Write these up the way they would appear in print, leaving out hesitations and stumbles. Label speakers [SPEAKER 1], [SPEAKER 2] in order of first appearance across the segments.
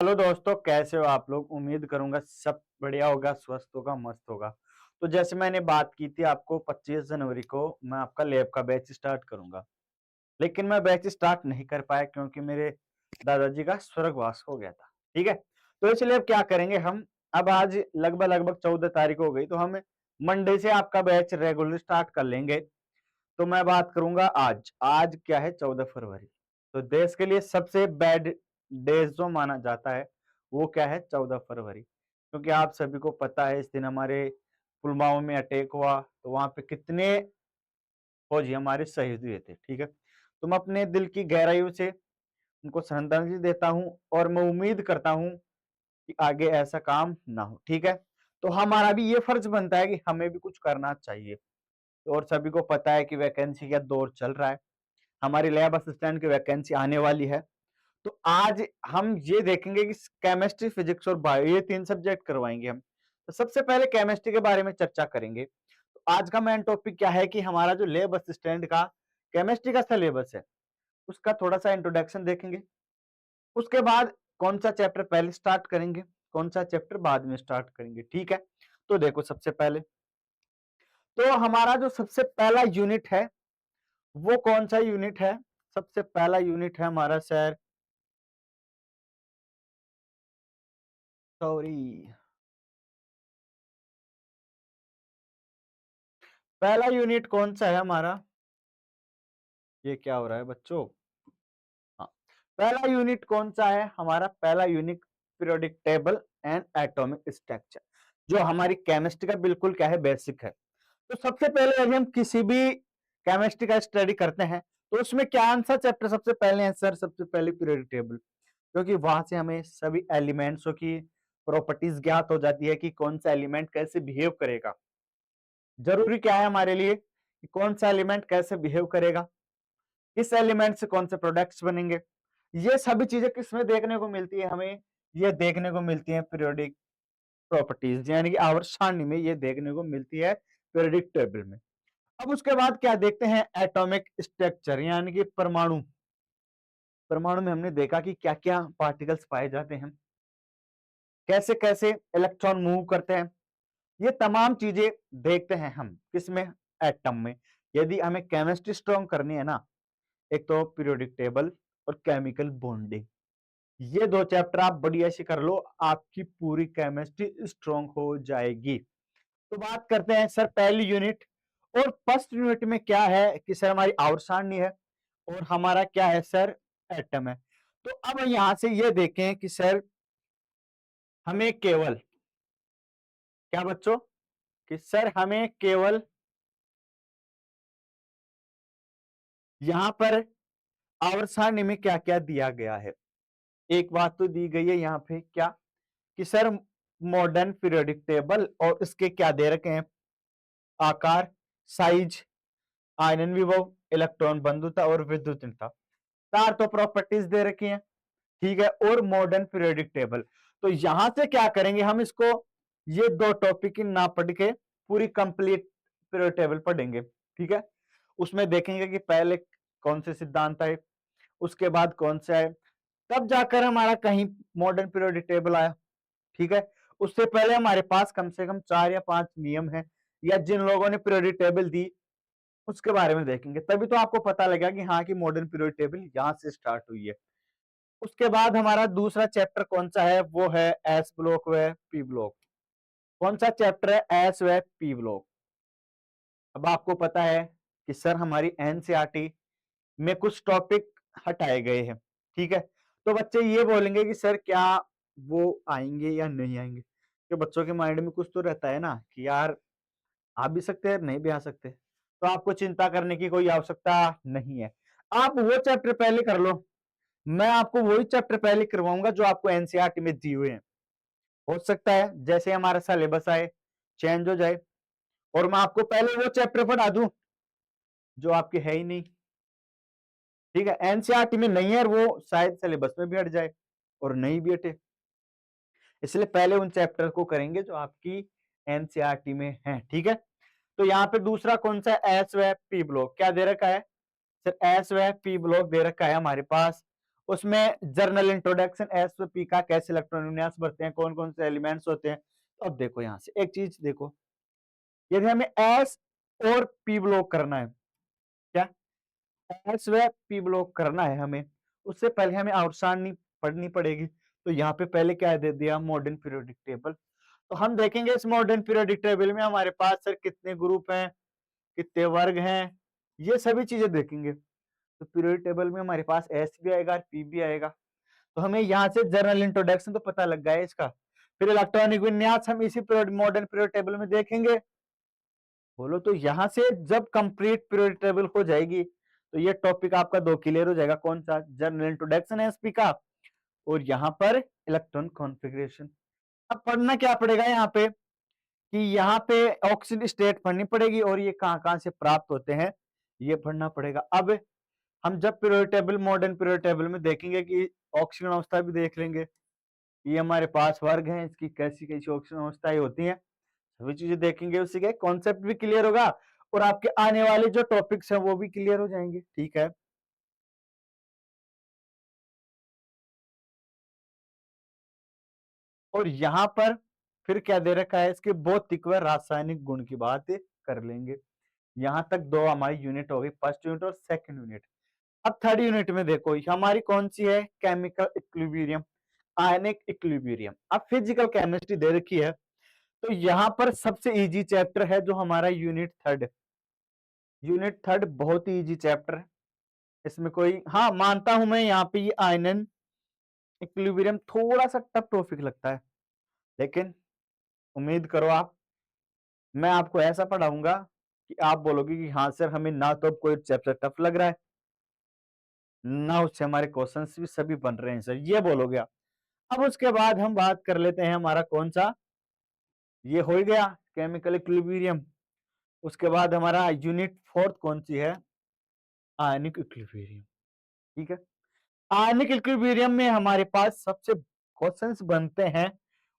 [SPEAKER 1] Hello दोस्तों, कैसे हो आप लोग? उम्मीद करूंगा सब बढ़िया होगा, स्वस्थ होगा, मस्त होगा। तो जैसे मैंने बात की थी आपको, 25 जनवरी को मैं आपका लैब का बैच स्टार्ट करूंगा। लेकिन मैं बैच स्टार्ट नहीं कर पाया क्योंकि मेरे दादाजी का स्वर्गवास हो गया था। ठीक है, तो इसलिए अब क्या करेंगे हम। अब आज लगभग लगभग 14 तारीख हो गई, तो हम मंडे से आपका बैच रेगुलर स्टार्ट कर लेंगे। तो मैं बात करूंगा आज आज क्या है, 14 फरवरी। तो देश के लिए सबसे बैड डेज जो माना जाता है वो क्या है, 14 फरवरी। क्योंकि आप सभी को पता है इस दिन हमारे पुलवामा में अटैक हुआ, तो वहां पे कितने फौजी हमारे शहीद हुए थे। ठीक है, तो मैं अपने दिल की गहराइयों से उनको श्रद्धांजलि देता हूँ और मैं उम्मीद करता हूँ कि आगे ऐसा काम ना हो। ठीक है, तो हमारा भी ये फर्ज बनता है कि हमें भी कुछ करना चाहिए। और सभी को पता है कि वैकेंसी का दौर चल रहा है, हमारी लैब असिस्टेंट की वैकेंसी आने वाली है। तो आज हम ये देखेंगे कि केमिस्ट्री, फिजिक्स और बायो, ये 3 सब्जेक्ट करवाएंगे हम। तो सबसे पहले केमिस्ट्री के बारे में चर्चा करेंगे। तो आज का मेन टॉपिक क्या है कि हमारा जो लैब असिस्टेंट का केमिस्ट्री का सिलेबस है, उसका थोड़ा सा इंट्रोडक्शन देखेंगे। उसके बाद कौन सा चैप्टर पहले स्टार्ट करेंगे, कौन सा चैप्टर बाद में स्टार्ट करेंगे। ठीक है, तो देखो सबसे पहले तो हमारा जो सबसे पहला यूनिट है वो कौन सा यूनिट है। सबसे पहला यूनिट है हमारा सर, सॉरी, पहला यूनिट कौन सा है हमारा। ये क्या हो रहा है बच्चों? हाँ, पहला यूनिट कौन सा है हमारा? पहला unit periodic table and atomic structure, जो हमारी केमिस्ट्री का बिल्कुल क्या है, बेसिक है। तो सबसे पहले यदि हम किसी भी केमिस्ट्री का स्टडी करते हैं तो उसमें क्या आंसर चैप्टर सबसे पहले है सर? सबसे पहले पीरियोडिक टेबल, क्योंकि वहां से हमें सभी एलिमेंट्सों की प्रॉपर्टीज ज्ञात हो जाती है कि कौन सा एलिमेंट कैसे बिहेव करेगा। जरूरी क्या है हमारे लिए कि कौन सा एलिमेंट कैसे बिहेव करेगा, इस एलिमेंट से कौन से प्रोडक्ट्स बनेंगे। ये सभी चीजें किसमें देखने को मिलती है हमें? ये देखने को मिलती है पीरियोडिक प्रॉपर्टीज, यानी कि आवर्त सारणी में ये देखने को मिलती है पीरियोडिक टेबल में। अब उसके बाद क्या देखते हैं? एटॉमिक स्ट्रक्चर, यानी कि परमाणु। परमाणु में हमने देखा कि क्या क्या पार्टिकल्स पाए जाते हैं, कैसे कैसे इलेक्ट्रॉन मूव करते हैं। ये तमाम चीजें देखते हैं हम किसमें? एटम में। यदि हमें केमिस्ट्री स्ट्रॉन्ग करनी है ना, एक तो पीरियोडिक टेबल और केमिकल बॉन्डिंग, ये 2 चैप्टर आप बढ़िया से कर लो, आपकी पूरी केमिस्ट्री स्ट्रॉन्ग हो जाएगी। तो बात करते हैं सर पहली यूनिट। और फर्स्ट यूनिट में क्या है कि सर हमारी आवर्त सारणी है और हमारा क्या है सर? एटम है। तो अब यहां से ये देखें कि सर हमें केवल क्या बच्चों, कि सर हमें केवल यहां पर आवर्त सारणी में क्या क्या दिया गया है। एक बात तो दी गई है यहाँ पे क्या, कि सर मॉडर्न पीरियोडिक टेबल और इसके क्या दे रखे हैं? आकार, साइज, आयनन विभव, इलेक्ट्रॉन बंधुता और विद्युतता, 4 तो प्रॉपर्टीज दे रखी हैं। ठीक है, और मॉडर्न पीरियोडिक टेबल। तो यहां से क्या करेंगे हम? इसको ये 2 टॉपिक ना पढ़ के पूरी कंप्लीट पीरियोडिक टेबल पढ़ेंगे। ठीक है, उसमें देखेंगे कि पहले कौन से सिद्धांत आए, उसके बाद कौन से आए, तब जाकर हमारा कहीं मॉडर्न पीरियोडिक टेबल आया। ठीक है, उससे पहले हमारे पास कम से कम 4 या 5 नियम है, या जिन लोगों ने पीरियोडिक टेबल दी उसके बारे में देखेंगे, तभी तो आपको पता लगेगा कि हाँ, कि मॉडर्न पीरियोडिक टेबल यहां से स्टार्ट हुई है। उसके बाद हमारा दूसरा चैप्टर कौन सा है? वो है एस ब्लॉक व पी ब्लॉक। कौन सा चैप्टर है? एस व पी ब्लॉक। अब आपको पता है कि सर हमारी एनसीईआरटी में कुछ टॉपिक हटाए गए हैं। ठीक है, तो बच्चे ये बोलेंगे कि सर क्या वो आएंगे या नहीं आएंगे, कि बच्चों के माइंड में कुछ तो रहता है ना कि यार आ भी सकते हैं, नहीं भी आ सकते। तो आपको चिंता करने की कोई आवश्यकता नहीं है, आप वो चैप्टर पहले कर लो। मैं आपको वही चैप्टर पहले करवाऊंगा जो आपको एनसीईआरटी में दिए हुए हैं। हो सकता है जैसे हमारा सिलेबस आए चेंज हो जाए और मैं आपको पहले वो चैप्टर पढ़ा दूं जो आपके है ही नहीं। ठीक है, एनसीईआरटी में नहीं है और वो शायद सिलेबस में भी हट जाए और नहीं भी हटे, इसलिए पहले उन चैप्टर को करेंगे जो आपकी एनसीईआरटी में है। ठीक है, तो यहाँ पे दूसरा कौन सा? एस व पी ब्लॉक। क्या दे रखा है सर? एस व पी ब्लॉक दे रखा है हमारे पास। उसमें जर्नल इंट्रोडक्शन एसपी का, कैसे इलेक्ट्रॉन विन्यास बढ़ते हैं, कौन कौन से एलिमेंट्स होते हैं। तो अब देखो यहाँ से एक चीज देखो, यदि हमें एस और पी ब्लॉक करना है, क्या एस व पी ब्लॉक करना है हमें, उससे पहले हमें आउटसानी पढ़नी पड़ेगी। तो यहाँ पे पहले क्या दे दिया, मॉडर्न पीरियोडिक टेबल। तो हम देखेंगे इस मॉडर्न पीरियोडिक टेबल में हमारे पास सर कितने ग्रुप हैं, कितने वर्ग हैं, ये सभी चीजें देखेंगे। तो पीरियोडिक टेबल में हमारे पास एस भी आएगा, पी भी आएगा। तो हमें यहाँ से जनरल इंट्रोडक्शन तो पता लग गया है इसका। फिर इलेक्ट्रॉनिक विन्यास हम इसी मॉडर्न पीरियोडिक टेबल में देखेंगे। बोलो तो यहाँ से जब कंप्लीट पीरियोडिक टेबल हो जाएगी तो ये टॉपिक आपका 2 क्लियर हो जाएगा। कौन सा, जनरल इंट्रोडक्शन एसपी का, और यहाँ पर इलेक्ट्रॉन कॉन्फ़िगरेशन। अब पढ़ना क्या पड़ेगा यहाँ पे, कि यहाँ पे ऑक्सीजन स्टेट पढ़नी पड़ेगी और ये कहाँ-कहाँ से प्राप्त होते हैं ये पढ़ना पड़ेगा। अब हम जब periodic table, modern periodic table में देखेंगे कि ऑक्सीजन अवस्था भी देख लेंगे, ये हमारे पास वर्ग हैं, इसकी कैसी-कैसी ऑक्सीजन अवस्थाएं होती हैं, सभी चीजें देखेंगे। उससे क्या कॉन्सेप्ट भी क्लियर होगा और आपके आने वाले जो टॉपिक्स हैं वो भी क्लियर हो जाएंगे। ठीक है, और यहाँ पर फिर क्या दे रखा है, इसके भौतिक व रासायनिक गुण की बात कर लेंगे। यहाँ तक 2 हमारी यूनिट हो गई, फर्स्ट यूनिट और सेकंड यूनिट। अब थर्ड यूनिट में देखो हमारी कौन सी है, केमिकल इक्विलिब्रियम, आयनिक इक्विलिब्रियम। अब फिजिकल केमिस्ट्री दे रखी है, तो यहाँ पर सबसे इजी चैप्टर है जो हमारा यूनिट थर्ड। यूनिट थर्ड बहुत ही इजी चैप्टर है, इसमें कोई, हाँ मानता हूं मैं यहाँ पे ये आयनन इक्विलिब्रियम थोड़ा सा टफ टॉपिक लगता है, लेकिन उम्मीद करो आप, मैं आपको ऐसा पढ़ाऊंगा कि आप बोलोगे कि हाँ सर हमें ना तो कोई चैप्टर टफ लग रहा है, ना उससे हमारे क्वेश्चंस भी सभी बन रहे हैं सर, ये बोलोगे आप। अब उसके बाद हम बात कर लेते हैं हमारा कौन सा, ये हो ही गया केमिकल इक्विलिब्रियम। उसके बाद हमारा यूनिट फोर्थ कौन सी है, आयनिक इक्विलिब्रियम। ठीक है, आयनिक इक्विलिब्रियम में हमारे पास सबसे क्वेश्चंस बनते हैं,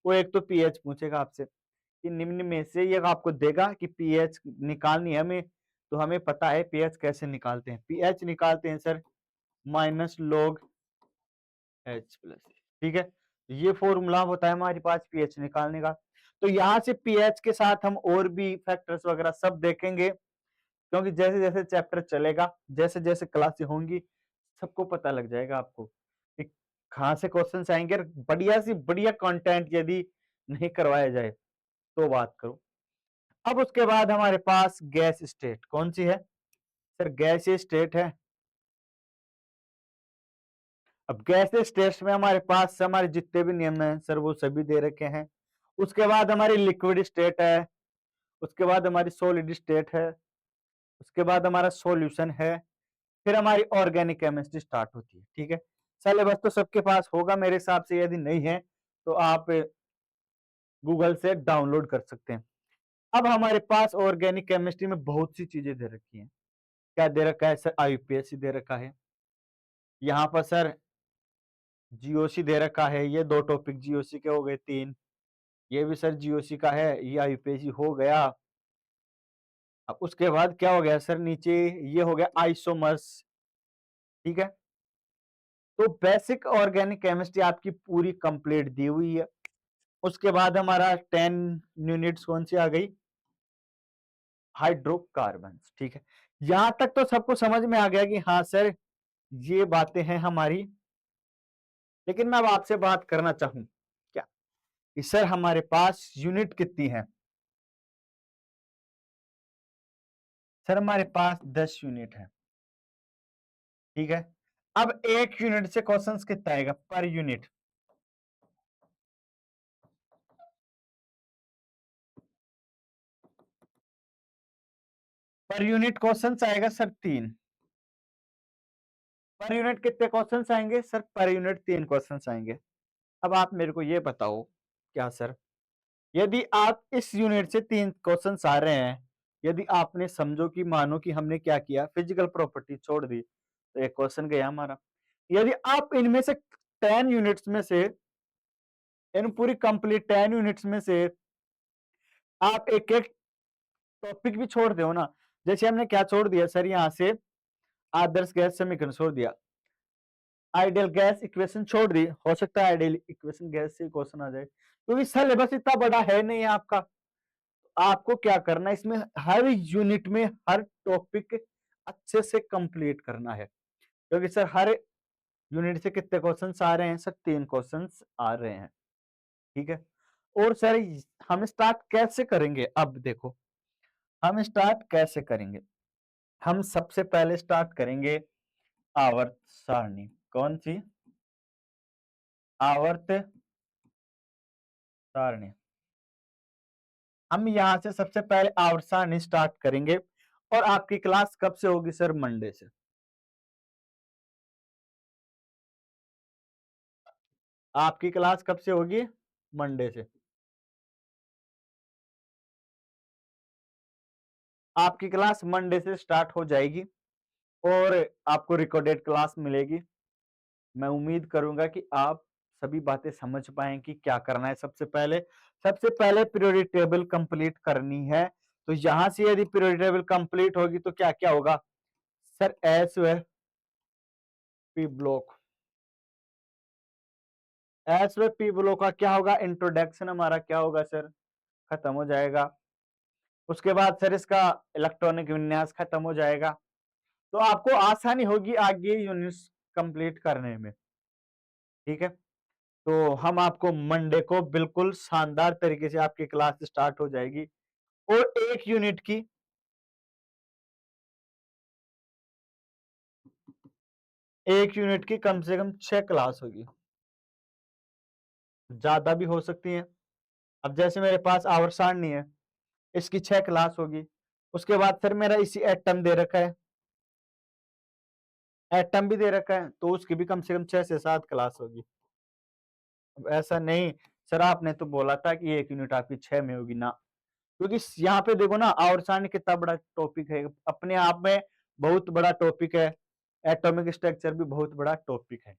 [SPEAKER 1] वो एक तो पीएच पूछेगा आपसे कि निम्न में से ये आपको देगा कि पीएच निकालनी है हमें, तो हमें पता है पीएच कैसे निकालते हैं। पीएच निकालते हैं sir minus log H plus, ठीक है, ये फॉर्मूला होता है हमारे पास पीएच निकालने का। तो यहाँ से पीएच के साथ हम और भी फैक्टर्स वगैरह सब देखेंगे, क्योंकि जैसे जैसे चैप्टर चलेगा, जैसे जैसे क्लासें होंगी, सबको पता लग जाएगा आपको कि कहाँ से क्वेश्चन आएंगे। और बढ़िया सी बढ़िया कंटेंट यदि नहीं करवाया जाए तो बात करो। अब उसके बाद हमारे पास गैस स्टेट कौन सी है, सर गैस स्टेट है। अब गैस स्टेट्स में हमारे पास हमारे जितने भी नियम हैं सर वो सभी दे रखे हैं। उसके बाद हमारी लिक्विड स्टेट है, उसके बाद हमारी सॉलिड स्टेट है, उसके बाद हमारा सॉल्यूशन है, फिर हमारी ऑर्गेनिक केमिस्ट्री स्टार्ट होती है। ठीक है, सिलेबस तो सबके पास होगा मेरे हिसाब से, यदि नहीं है तो आप गूगल से डाउनलोड कर सकते हैं। अब हमारे पास ऑर्गेनिक केमिस्ट्री में बहुत सी चीजें दे रखी हैं। क्या दे रखा है सर, आईयूपीएसी दे रखा है, यहाँ पर सर जीओसी दे रखा है, ये 2 टॉपिक जीओसी के हो गए 3, ये भी सर जीओसी का है, ये आईयूपीएसी हो गया। अब उसके बाद क्या हो गया सर, नीचे ये हो गया आइसोमर्स। ठीक है, तो बेसिक ऑर्गेनिक केमिस्ट्री आपकी पूरी कंप्लीट दी हुई है। उसके बाद हमारा 10 यूनिट्स कौन सी आ गई, हाइड्रोकार्बन्स। ठीक है, यहां तक तो सबको समझ में आ गया कि हाँ सर ये बातें हैं हमारी। लेकिन मैं अब आपसे बात करना चाहूं क्या, कि सर हमारे पास यूनिट कितनी है। सर हमारे पास 10 यूनिट है। ठीक है, अब एक यूनिट से क्वेश्चंस कितना आएगा per unit, per unit questions आएगा सर 3। पर यूनिट कितने क्वेश्चंस आएंगे सर, पर यूनिट 3 क्वेश्चंस आएंगे। अब आप मेरे को ये बताओ क्या सर, यदि आप इस यूनिट से 3 क्वेश्चंस आ रहे हैं, यदि आपने समझो कि मानो कि हमने क्या किया, फिजिकल प्रॉपर्टी छोड़ दी, तो एक क्वेश्चन गया हमारा। यदि आप इनमें से 10 यूनिट्स में से, इन पूरी कंप्लीट 10 यूनिट्स में से आप एक एक टॉपिक भी छोड़ दो ना, जैसे हमने क्या छोड़ दिया सर, यहाँ से आदर्श गैस समीकरण छोड़ दिया, आइडियल गैस इक्वेशन छोड़ दी, हो सकता है आइडियल इक्वेशन गैस से क्वेश्चन आ जाए, क्योंकि सिलेबस इतना बड़ा है नहीं आपका। आपको क्या करना है, इसमें हर यूनिट में हर टॉपिक अच्छे से कंप्लीट करना है, क्योंकि सर हर यूनिट से कितने क्वेश्चंस आ रहे हैं सर, 3 क्वेश्चंस आ रहे हैं, ठीक है। और सर हम स्टार्ट कैसे करेंगे, अब देखो हम स्टार्ट कैसे करेंगे। हम सबसे पहले स्टार्ट करेंगे आवर्त सारणी। कौन सी? आवर्त सारणी। हम यहां से सबसे पहले आवर्त सारणी स्टार्ट करेंगे। और आपकी क्लास कब से होगी सर? मंडे से। आपकी क्लास कब से होगी? मंडे से। आपकी क्लास मंडे से स्टार्ट हो जाएगी और आपको रिकॉर्डेड क्लास मिलेगी। मैं उम्मीद करूंगा कि आप सभी बातें समझ पाए कि क्या करना है। सबसे पहले पीरियोडिक टेबल कंप्लीट करनी है। तो यहां से यदि पीरियोडिक टेबल कंप्लीट होगी तो क्या क्या होगा सर? एस व पी ब्लॉक। एस व पी ब्लॉक का क्या होगा? इंट्रोडक्शन हमारा क्या होगा सर? खत्म हो जाएगा। उसके बाद सर इसका इलेक्ट्रॉनिक विन्यास खत्म हो जाएगा। तो आपको आसानी होगी आगे यूनिट्स कंप्लीट करने में, ठीक है। तो हम आपको मंडे को बिल्कुल शानदार तरीके से आपकी क्लास स्टार्ट हो जाएगी। और एक यूनिट की कम से कम 6 क्लास होगी, ज्यादा भी हो सकती है। अब जैसे मेरे पास आवर्त सारणी है, इसकी 6 क्लास होगी। उसके बाद फिर मेरा इसी एटम दे रखा है, एटम भी दे रखा है, तो उसकी भी कम से कम 6 से 7 क्लास होगी। अब ऐसा नहीं सर, आपने तो बोला था कि एक यूनिट आपकी 6 में होगी ना, क्योंकि यहाँ पे देखो ना आवर्त सारणी कितना बड़ा टॉपिक है, अपने आप में बहुत बड़ा टॉपिक है। एटॉमिक स्ट्रक्चर भी बहुत बड़ा टॉपिक है।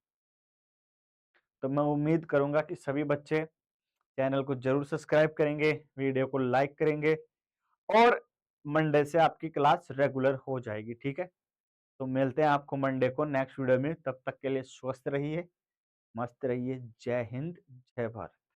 [SPEAKER 1] तो मैं उम्मीद करूंगा कि सभी बच्चे चैनल को जरूर सब्सक्राइब करेंगे, वीडियो को लाइक करेंगे और मंडे से आपकी क्लास रेगुलर हो जाएगी, ठीक है। तो मिलते हैं आपको मंडे को नेक्स्ट वीडियो में। तब तक के लिए स्वस्थ रहिए, मस्त रहिए। जय हिंद, जय भारत।